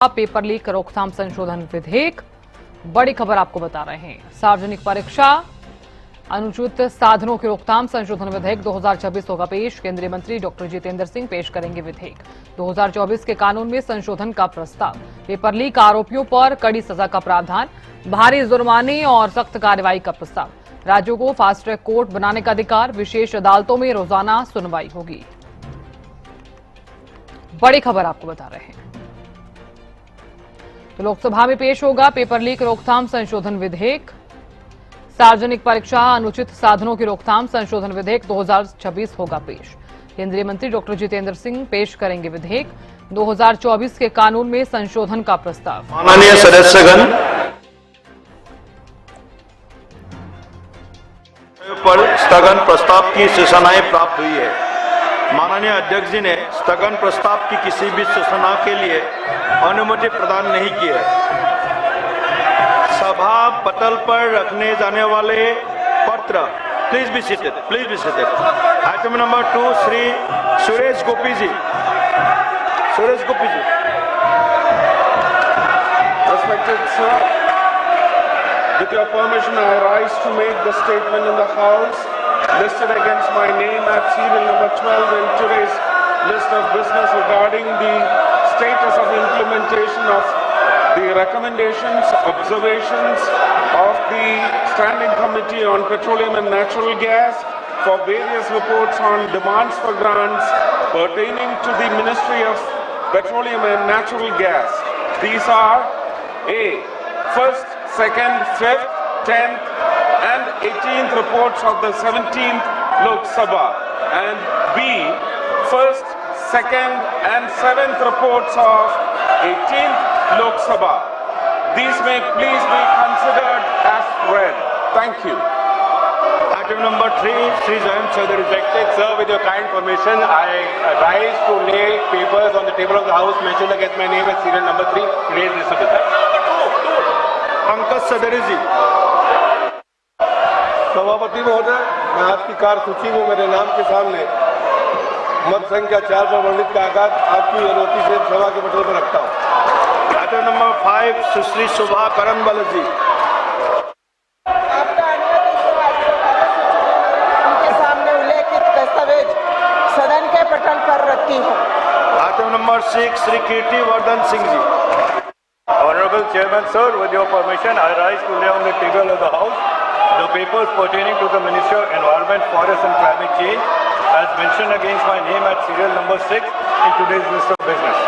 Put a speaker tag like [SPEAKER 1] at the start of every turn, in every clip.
[SPEAKER 1] Paper leak रोकथाम संशोधन विधेयक। बड़ी खबर आपको बता रहे हैं। सार्वजनिक परीक्षा अनुचित साधनों की रोकथाम संशोधन विधेयक 2026 होगा पेश। केंद्रीय मंत्री डॉक्टर जितेंद्र सिंह पेश करेंगे विधेयक। 2024 के कानून में संशोधन का प्रस्ताव। पेपर लीक आरोपियों पर कड़ी सजा का प्रावधान, भारी जुर्माने और सख्त कार्रवाई का प्रस्ताव। राज्यों को फास्ट ट्रैक कोर्ट बनाने का अधिकार। विशेष अदालतों में रोजाना सुनवाई होगी। बड़ी खबर आपको बता रहे हैं। तो लोकसभा में पेश होगा पेपर लीक रोकथाम संशोधन विधेयक। सार्वजनिक परीक्षा अनुचित साधनों की रोकथाम संशोधन विधेयक 2026 होगा पेश। केंद्रीय मंत्री डॉक्टर जितेंद्र सिंह पेश करेंगे विधेयक। 2024 के कानून में संशोधन का प्रस्ताव।
[SPEAKER 2] माननीय सदस्यगण, पर स्थगन प्रस्ताव की सूचनाएं प्राप्त हुई है। माननीय अध्यक्ष जी ने स्थगन प्रस्ताव की किसी भी सूचना के लिए अनुमति प्रदान नहीं की है। सभा पटल पर रखने जाने वाले पत्र please be seated. Item number 2 Shri Suresh Gopi ji.
[SPEAKER 3] Respected sir, with your permission, I rise to make the statement in the House listed against my name at serial number 12 in today's list of business regarding the status of implementation of the recommendations, observations of the Standing Committee on Petroleum and Natural Gas for various reports on demands for grants pertaining to the Ministry of Petroleum and Natural Gas. These are A. First, second, fifth, 10th and 18th reports of the 17th Lok Sabha, and B. First, second and 7th reports of 18th Lok Sabha. These may please be considered as read. Thank you.
[SPEAKER 2] Item number 3 Sri Jayant Chaudhary.
[SPEAKER 4] Respected sir, with your kind permission, I rise to lay papers on the table of the House mentioned against my name as serial number 3, today's list of business.
[SPEAKER 2] Pankaj सदरी जी।
[SPEAKER 5] सभापति महोदय, मैं आपकी कार्य सूची में मेरे नाम के सामने मत संख्या 4 पर वर्णित कागज आपकी अनुमति से सभा के पटल पर रखता हूँ।
[SPEAKER 2] आइटम नंबर 5 सुश्री शोभा करनबल जी।
[SPEAKER 6] आपका अनुमति से उनके सामने उल्लेखित दस्तावेज सदन के पटल पर रखती हूँ।
[SPEAKER 2] Item number 6 Shri Kirti Vardhan Singh ji.
[SPEAKER 4] Honorable Chairman sir, with your permission, I rise to lay on the table of the House the papers pertaining to the Ministry of Environment, Forest and Climate Change as mentioned against my name at serial number 6 in today's list of business.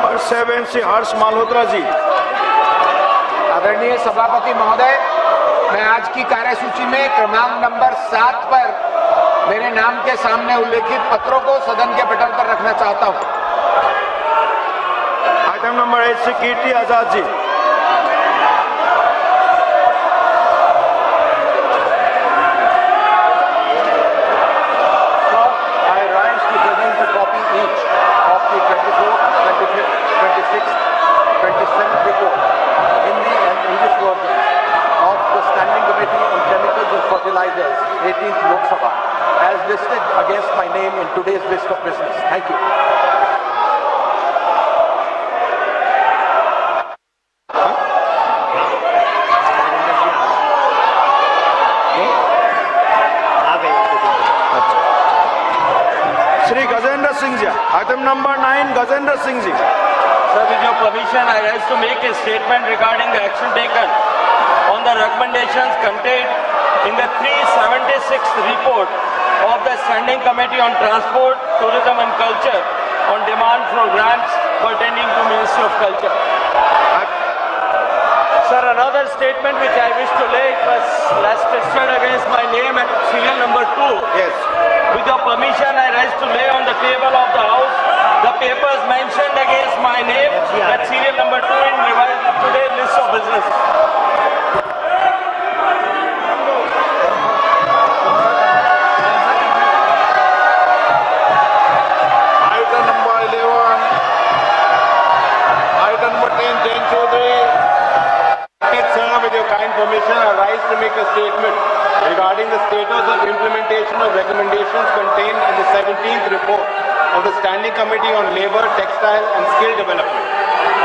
[SPEAKER 2] और 7 श्री हर्ष मालहोत्रा जी।
[SPEAKER 7] आदरणीय सभापति महोदय, मैं आज की कार्यसूची में क्रमांक नंबर 7 पर मेरे नाम के सामने उल्लेखित पत्रों को सदन के पटल पर रखना चाहता हूं।
[SPEAKER 2] Item number 8 Shri Kirti Azad ji.
[SPEAKER 7] I rise to present a copy each of the 24th, 25th, 26th, 27th report Hindi and English versions of the Standing Committee on Chemicals and Fertilizers, 18th Lok Sabha, as listed against my name in today's list of business. Thank you.
[SPEAKER 2] Shri Gajendra Singh ji. Item number 9 Gajendra Singh ji.
[SPEAKER 8] Sir, with your permission, I rise to make a statement regarding the action taken on the recommendations contained in the 376th report of the Standing Committee on Transport, Tourism and Culture on demand for grants pertaining to Ministry of Culture. Sir, another statement which I wish to lay, it was last listed against my name at serial number 2.
[SPEAKER 2] Yes.
[SPEAKER 8] With your permission, I rise to lay on the table of the House the papers mentioned against my name at serial number 2 in revised today's list of business.
[SPEAKER 3] Item number 11. Item number 10, Jain Chaudhary.
[SPEAKER 4] Sir, with your kind permission, I rise to make a statement regarding the status of implementation of recommendations contained in the 17th report of the Standing Committee on Labour, Textile and Skill Development.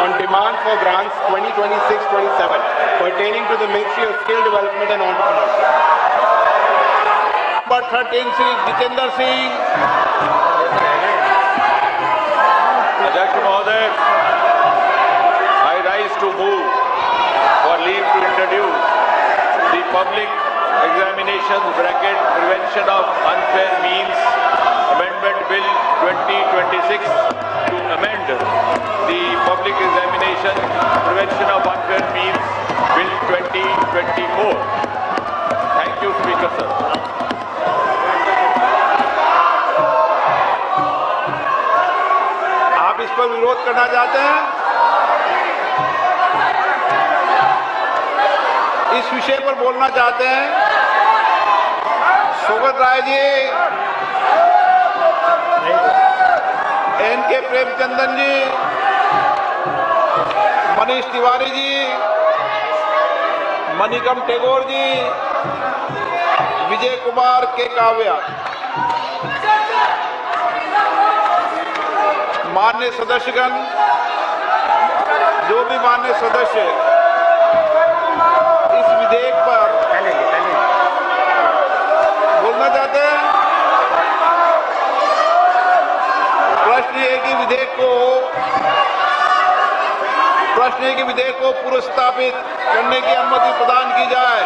[SPEAKER 3] on demand for grants 2026-27 pertaining to the Ministry of Skill Development and Entrepreneurship. Number 13, Sri Jitendra Singh.
[SPEAKER 2] अध्यक्ष महोदय, I rise to move for leave to introduce the public examinations (prevention of unfair means) amendment bill 2026 to amend the public examination prevention of unfair means bill 2024. Thank you, Speaker sir.
[SPEAKER 3] आप इस पर विरोध करना चाहते हैं? इस विषय पर बोलना चाहते हैं? सुगत राय जी, एन.के. प्रेमचंदन जी, मनीष तिवारी जी, मणिकम टेगोर जी, विजय कुमार के काव्या। माननीय सदस्यगण, जो भी माननीय सदस्य इस विधेयक पर बोलना चाहते हैं, प्रश्न है कि विधेयक को पुरस्तापित करने की अनुमति प्रदान की जाए।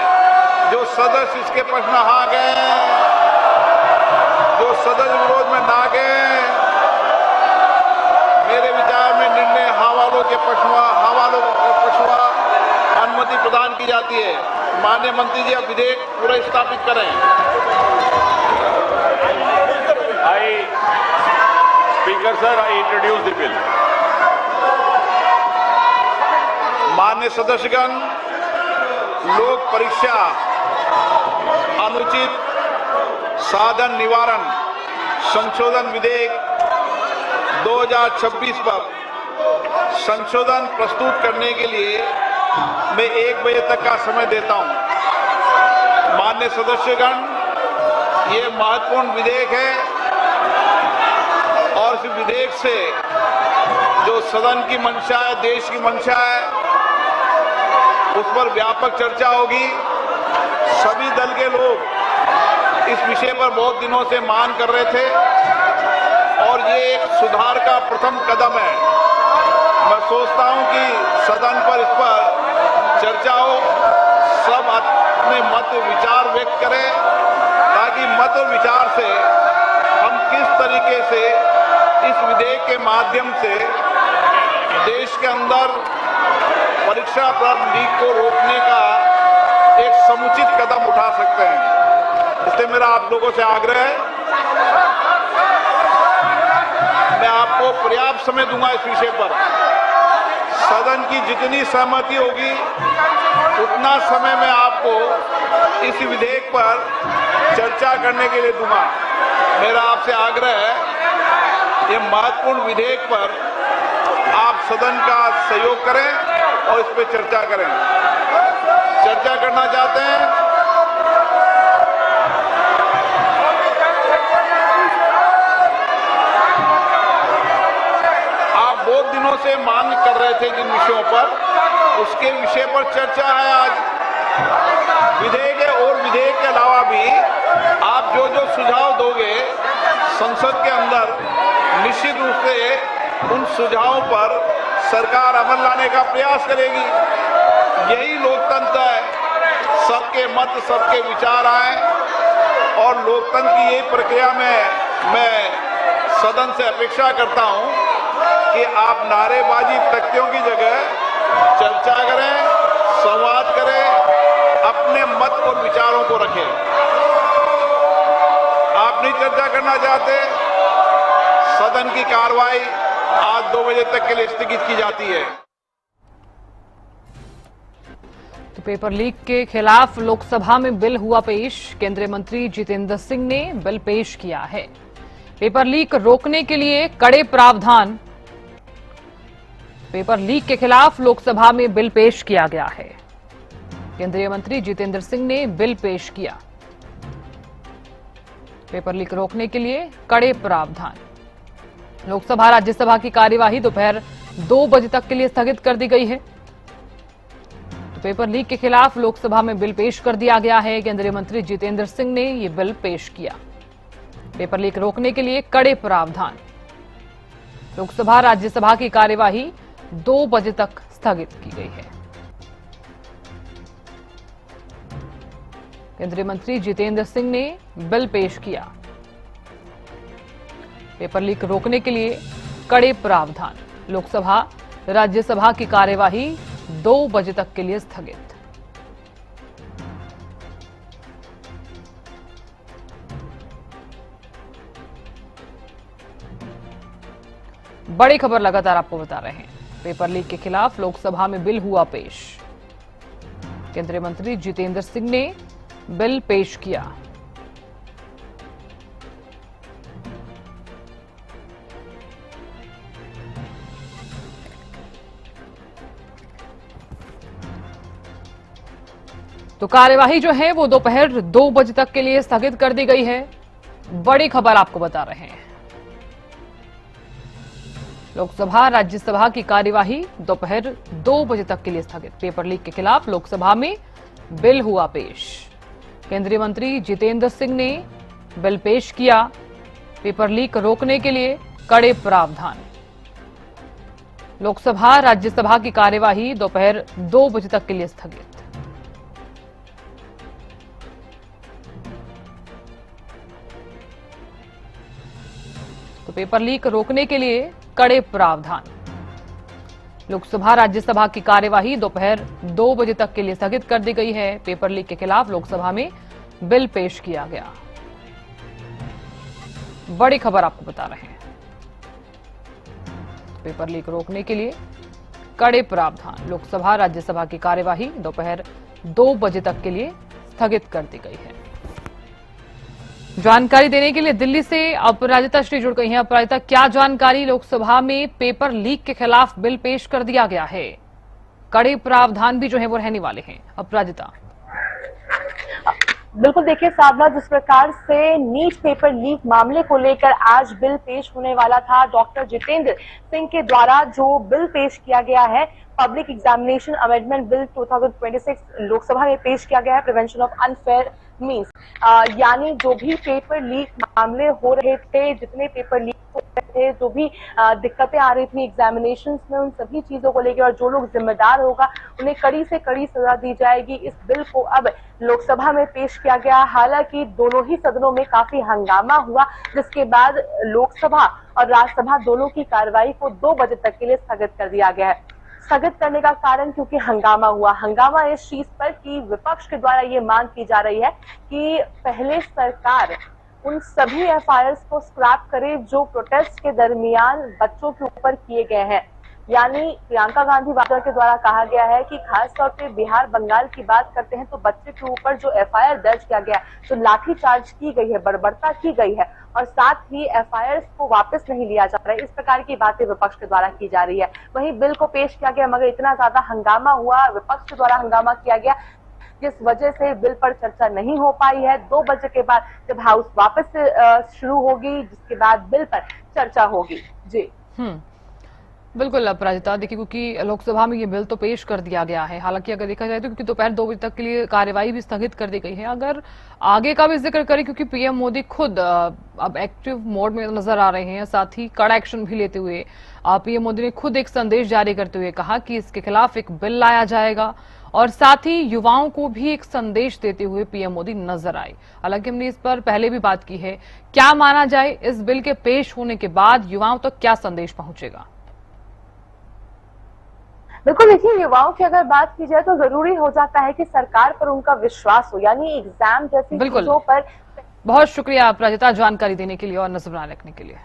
[SPEAKER 3] जो सदस्य इसके पक्ष में हाँ गए, जो सदस्य विरोध में ना गए, मेरे विचार में निर्णय हाँ वालों के पक्ष में अनुमति प्रदान की जाती है। माननीय मंत्री जी, अब विधेयक पुरस्तापित करें।
[SPEAKER 2] Speaker sir, I introduce the bill.
[SPEAKER 3] माननीय सदस्यगण, लोक परीक्षा अनुचित साधन निवारण संशोधन विधेयक 2026 पर संशोधन प्रस्तुत करने के लिए मैं 1 बजे तक का समय देता हूं। माननीय सदस्यगण, ये महत्वपूर्ण विधेयक है और इस विधेयक से जो सदन की मंशा है, देश की मंशा है, उस पर व्यापक चर्चा होगी। सभी दल के लोग इस विषय पर बहुत दिनों से मांग कर रहे थे और ये एक सुधार का प्रथम कदम है। मैं सोचता हूं कि सदन पर इस पर चर्चा हो, सब अपने मत विचार व्यक्त करें, ताकि मत और विचार से हम किस तरीके से इस विधेयक के माध्यम से देश के अंदर परीक्षा लीक को रोकने का एक समुचित कदम उठा सकते हैं। इसलिए मेरा आप लोगों से आग्रह है, मैं आपको पर्याप्त समय दूंगा इस विषय पर। सदन की जितनी सहमति होगी उतना समय मैं आपको इस विधेयक पर चर्चा करने के लिए दूंगा। मेरा आपसे आग्रह है, ये महत्वपूर्ण विधेयक पर आप सदन का सहयोग करें और इस पर चर्चा करें। चर्चा करना चाहते हैं? आप बहुत दिनों से मांग कर रहे थे जिन विषयों पर, उसके विषय पर चर्चा है आज। विधेयक और विधेयक के अलावा भी आप जो जो सुझाव दोगे संसद के अंदर, निश्चित रूप से उन सुझावों पर सरकार अमल लाने का प्रयास करेगी। यही लोकतंत्र है, सबके मत, सबके विचार आए और लोकतंत्र की यही प्रक्रिया में मैं सदन से अपेक्षा करता हूं कि आप नारेबाजी तख्तियों की जगह चर्चा करें, संवाद करें, अपने मत और विचारों को रखें। आप नहीं चर्चा करना चाहते, सदन की कार्रवाई आज 2 बजे तक के लिए स्थगित की जाती है।
[SPEAKER 1] तो पेपर लीक के खिलाफ लोकसभा में बिल हुआ पेश। केंद्रीय मंत्री जितेंद्र सिंह ने बिल पेश किया है। पेपर लीक रोकने के लिए कड़े प्रावधान। पेपर लीक के खिलाफ लोकसभा में बिल पेश किया गया है। केंद्रीय मंत्री जितेंद्र सिंह ने बिल पेश किया। पेपर लीक रोकने के लिए कड़े प्रावधान। लोकसभा राज्यसभा की कार्यवाही दोपहर 2 बजे तक के लिए स्थगित कर दी गई है। तो पेपर लीक के खिलाफ लोकसभा में बिल पेश कर दिया गया है। केंद्रीय मंत्री जितेंद्र सिंह ने यह बिल पेश किया। पेपर लीक रोकने के लिए कड़े प्रावधान। लोकसभा राज्यसभा की कार्यवाही 2 बजे तक स्थगित की गई है। केंद्रीय मंत्री जितेंद्र सिंह ने बिल पेश किया। पेपर लीक रोकने के लिए कड़े प्रावधान। लोकसभा राज्यसभा की कार्यवाही 2 बजे तक के लिए स्थगित। बड़ी खबर लगातार आपको बता रहे हैं। पेपर लीक के खिलाफ लोकसभा में बिल हुआ पेश। केंद्रीय मंत्री जितेंद्र सिंह ने बिल पेश किया। तो कार्यवाही जो है वो दोपहर 2 बजे तक के लिए स्थगित कर दी गई है। बड़ी खबर आपको बता रहे हैं। लोकसभा राज्यसभा की कार्यवाही दोपहर 2 बजे तक के लिए स्थगित। पेपर लीक के खिलाफ लोकसभा में बिल हुआ पेश। केंद्रीय मंत्री जितेंद्र सिंह ने बिल पेश किया। पेपर लीक रोकने के लिए कड़े प्रावधान। लोकसभा राज्यसभा की कार्यवाही दोपहर 2 बजे तक के लिए स्थगित। तो पेपर लीक रोकने के लिए कड़े प्रावधान। लोकसभा राज्यसभा की कार्यवाही दोपहर 2 बजे तक के लिए स्थगित कर दी गई है। पेपर लीक के खिलाफ लोकसभा में बिल पेश किया गया। बड़ी खबर आपको बता रहे हैं। पेपर लीक रोकने के लिए कड़े प्रावधान। लोकसभा राज्यसभा की कार्यवाही दोपहर 2 बजे तक के लिए स्थगित कर दी गई है। जानकारी देने के लिए दिल्ली से अपराजिता श्री जुड़ गई हैं। अपराजिता, क्या जानकारी? लोकसभा में पेपर लीक के खिलाफ बिल पेश कर दिया गया है, कड़े प्रावधान भी जो है वो रहने वाले हैं। अपराजिता।
[SPEAKER 9] बिल्कुल, देखिए साधना, जिस प्रकार से नीट पेपर लीक मामले को लेकर आज बिल पेश होने वाला था, डॉक्टर जितेंद्र सिंह के द्वारा जो बिल पेश किया गया है, public examination amendment bill 2026 Lok Sabha में पेश किया गया है। प्रिवेंशन ऑफ अनफेयर मीन्स, यानी जो भी पेपर लीक मामले हो रहे थे, जितने पेपर लीक हो रहे थे, जो भी दिक्कतें आ रही थी एग्जामिनेशंस में, उन सभी चीजों को लेकर और जो लोग जिम्मेदार होगा उन्हें कड़ी से कड़ी सजा दी जाएगी। इस बिल को अब लोकसभा में पेश किया गया। हालांकि दोनों ही सदनों में काफी हंगामा हुआ, जिसके बाद लोकसभा और राज्यसभा दोनों की कार्रवाई को 2 बजे तक के लिए स्थगित कर दिया गया है। स्थगित करने का कारण क्योंकि हंगामा हुआ। हंगामा इस चीज पर कि विपक्ष के द्वारा ये मांग की जा रही है कि पहले सरकार उन सभी एफआईआर्स को स्क्रैप करे जो प्रोटेस्ट के दरमियान बच्चों के ऊपर किए गए हैं। यानी प्रियंका गांधी वाड्रा के द्वारा कहा गया है कि खासतौर पे बिहार बंगाल की बात करते हैं तो बच्चे के ऊपर जो एफआईआर दर्ज किया गया, जो लाठीचार्ज की गई है, बर्बरता की गई है और साथ ही एफआईआर को वापस नहीं लिया जा रहा है, इस प्रकार की बातें विपक्ष के द्वारा की जा रही है। वहीं बिल को पेश किया गया मगर इतना ज्यादा हंगामा हुआ, विपक्ष के द्वारा हंगामा किया गया, जिस वजह से बिल पर चर्चा नहीं हो पाई है। 2 बजे के बाद जब हाउस वापस से शुरू होगी, जिसके बाद बिल पर चर्चा होगी। जी
[SPEAKER 1] बिल्कुल अपराजिता, देखिए क्योंकि लोकसभा में ये बिल तो पेश कर दिया गया है। हालांकि अगर देखा जाए तो क्योंकि दोपहर 2 बजे तक के लिए कार्यवाही भी स्थगित कर दी गई है। अगर आगे का भी जिक्र करें, क्योंकि पीएम मोदी खुद अब एक्टिव मोड में नजर आ रहे हैं, साथ ही कड़ा एक्शन भी लेते हुए पीएम मोदी ने खुद एक संदेश जारी करते हुए कहा कि इसके खिलाफ एक बिल लाया जाएगा और साथ ही युवाओं को भी एक संदेश देते हुए पीएम मोदी नजर आए। हालांकि हमने इस पर पहले भी बात की है, क्या माना जाए इस बिल के पेश होने के बाद युवाओं तक क्या संदेश पहुंचेगा?
[SPEAKER 9] बिल्कुल, देखिए युवाओं की अगर बात की जाए तो जरूरी हो जाता है कि सरकार पर उनका विश्वास हो, यानी एग्जाम जैसी चीजों पर।
[SPEAKER 1] बहुत शुक्रिया अपराजिता जानकारी देने के लिए और नजर बनाए रखने के लिए।